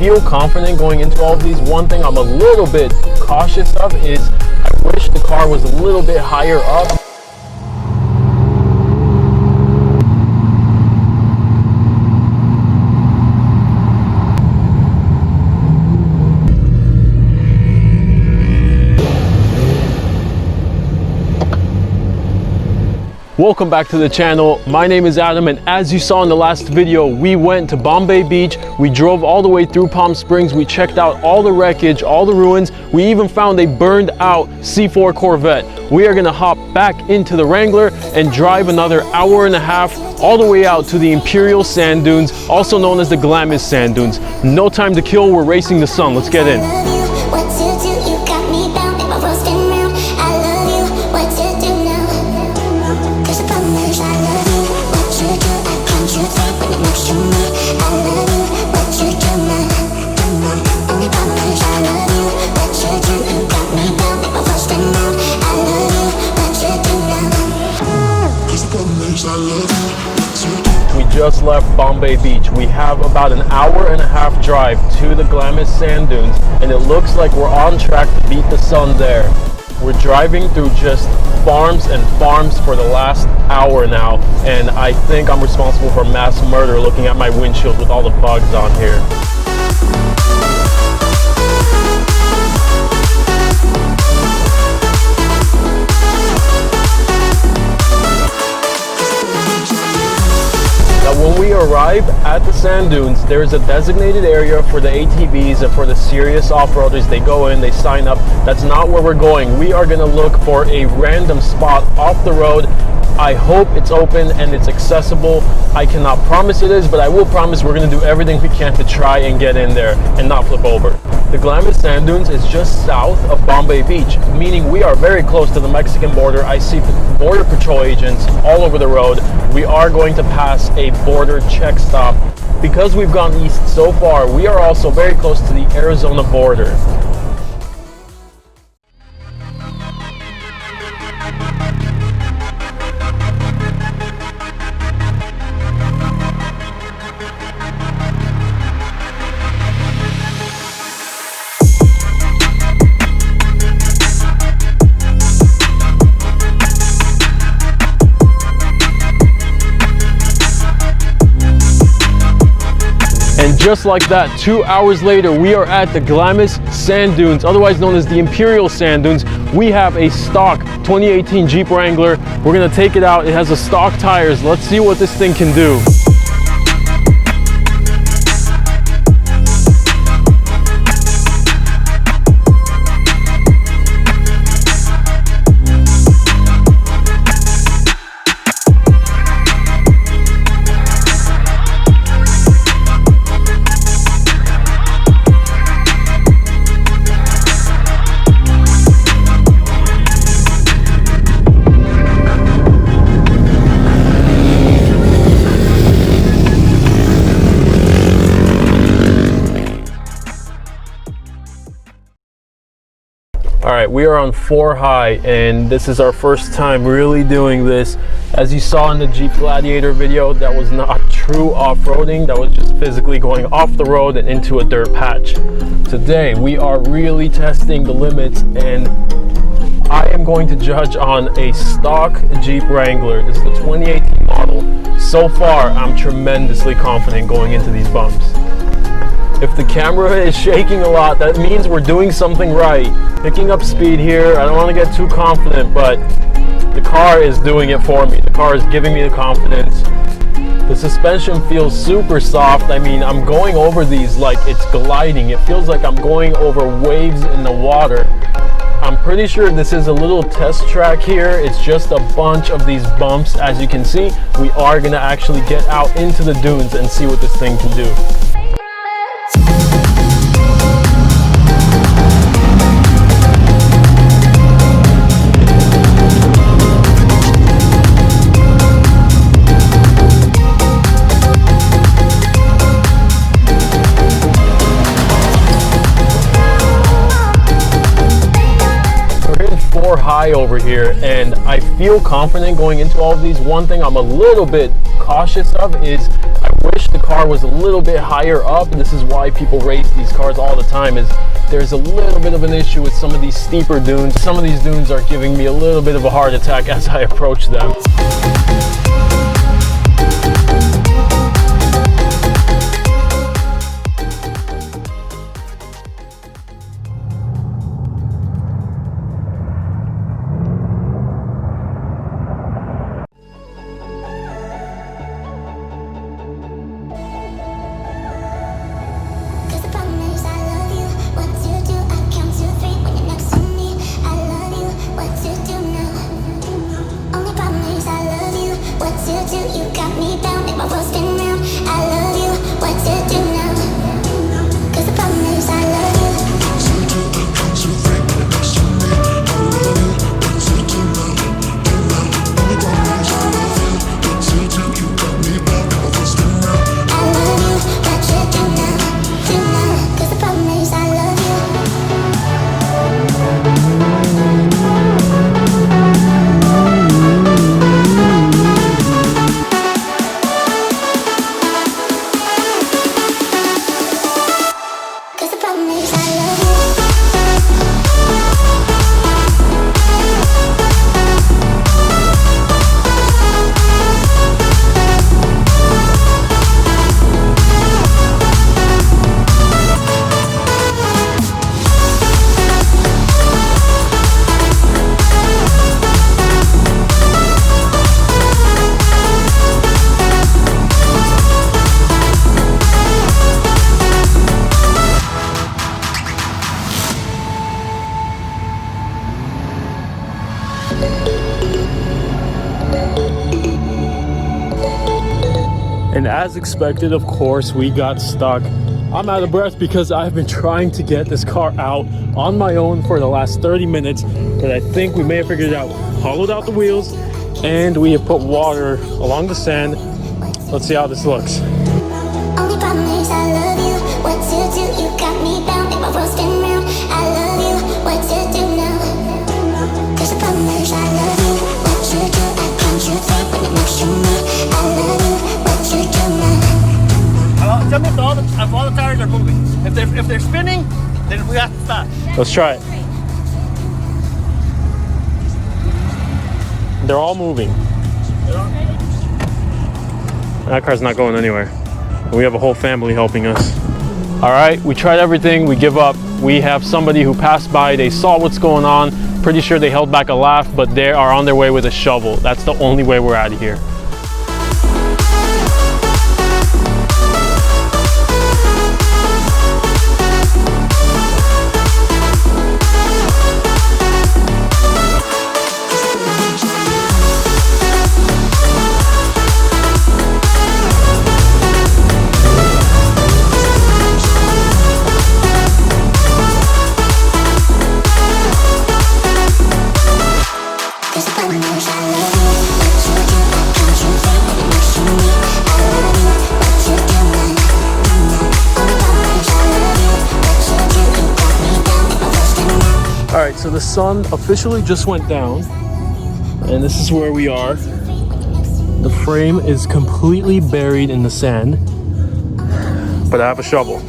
feel confident going into all of these. One thing I'm a little bit cautious of is I wish the car was a little bit higher up. Welcome back to the channel. My name is Adam, and as you saw in the last video, we went to Bombay Beach. We drove all the way through Palm Springs. We checked out all the wreckage, all the ruins. We even found a burned out C4 Corvette. We are gonna hop back into the Wrangler and drive another hour and a half all the way out to the Imperial Sand Dunes, also known as the Glamis Sand Dunes. No time to kill, we're racing the sun. Let's get in. We just left Bombay Beach. We have about an hour and a half drive to the Glamis Sand Dunes, and it looks like we're on track to beat the sun there. We're driving through just farms and farms for the last hour now, and I think I'm responsible for mass murder looking at my windshield with all the bugs on here. When we arrive at the sand dunes, there is a designated area for the ATVs and for the serious off-roaders. They go in, they sign up. That's not where we're going. We are gonna look for a random spot off the road. I hope it's open and it's accessible. I cannot promise it is, but I will promise we're gonna do everything we can to try and get in there and not flip over. The Glamis Sand Dunes is just south of Bombay Beach, meaning we are very close to the Mexican border. I see border patrol agents all over the road. We are going to pass a border check stop. Because we've gone east so far, we are also very close to the Arizona border. And just like that, 2 hours later, we are at the Glamis Sand Dunes, otherwise known as the Imperial Sand Dunes. We have a stock 2018 Jeep Wrangler. We're gonna take it out. It has a stock tires. Let's see what this thing can do. Alright, we are on 4 high, and this is our first time really doing this. As you saw in the Jeep Gladiator video, that was not true off-roading. That was just physically going off the road and into a dirt patch. Today, we are really testing the limits, and I am going to judge on a stock Jeep Wrangler. This is the 2018 model. So far, I'm tremendously confident going into these bumps. If the camera is shaking a lot, that means we're doing something right. Picking up speed here, I don't want to get too confident, but the car is doing it for me. The car is giving me the confidence. The suspension feels super soft. I mean, I'm going over these like it's gliding. It feels like I'm going over waves in the water. I'm pretty sure this is a little test track here. It's just a bunch of these bumps. As you can see, we are gonna actually get out into the dunes and see what this thing can do. high over here, and I feel confident going into all of these. One thing I'm a little bit cautious of is I wish the car was a little bit higher up. This is why people race these cars all the time, is there's a little bit of an issue with some of these steeper dunes. Some of these dunes are giving me a little bit of a heart attack as I approach them. And as expected, of course, we got stuck. I'm out of breath because I've been trying to get this car out on my own for the last 30 minutes, but I think we may have figured it out. Hollowed out the wheels, and we have put water along the sand. Let's see how this looks. Only problem is I love you. What to do? You got me bound in my world spin round. I love you. What to do now? Cause the problem is I love you. What to do? I concentrate when it makes you mad. I love you. What to do now? Tell me if all the tires are moving. If they're spinning, then we have to stop. Let's try it. They're all moving. That car's not going anywhere. We have a whole family helping us. All right, we tried everything, we give up. We have somebody who passed by, they saw what's going on. Pretty sure they held back a laugh, but they are on their way with a shovel. That's the only way we're out of here. Alright, so the sun officially just went down, and this is where we are. The frame is completely buried in the sand, but I have a shovel.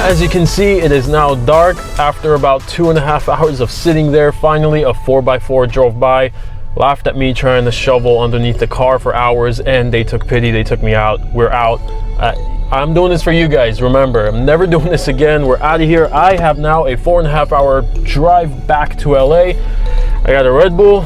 As you can see, it is now dark. After about 2.5 hours of sitting there, finally a 4x4 drove by, laughed at me trying to shovel underneath the car for hours, and they took pity. They took me out. We're out. I'm doing this for you guys. Remember, I'm never doing this again. We're out of here. I have now a 4.5 hour drive back to LA. I got a Red Bull.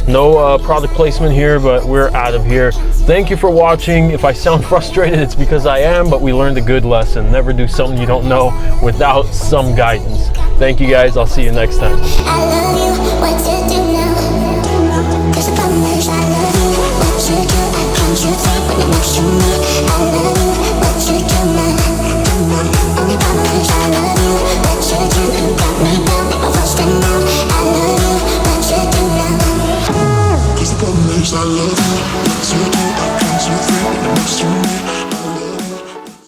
No product placement here, but we're out of here. Thank you for watching. If I sound frustrated, it's because I am, but we learned a good lesson. Never do something you don't know without some guidance. Thank you guys. I'll see you next time. I love you, what to do now? Cause the problem is I love you, what you do, I can't you take when it makes you mad.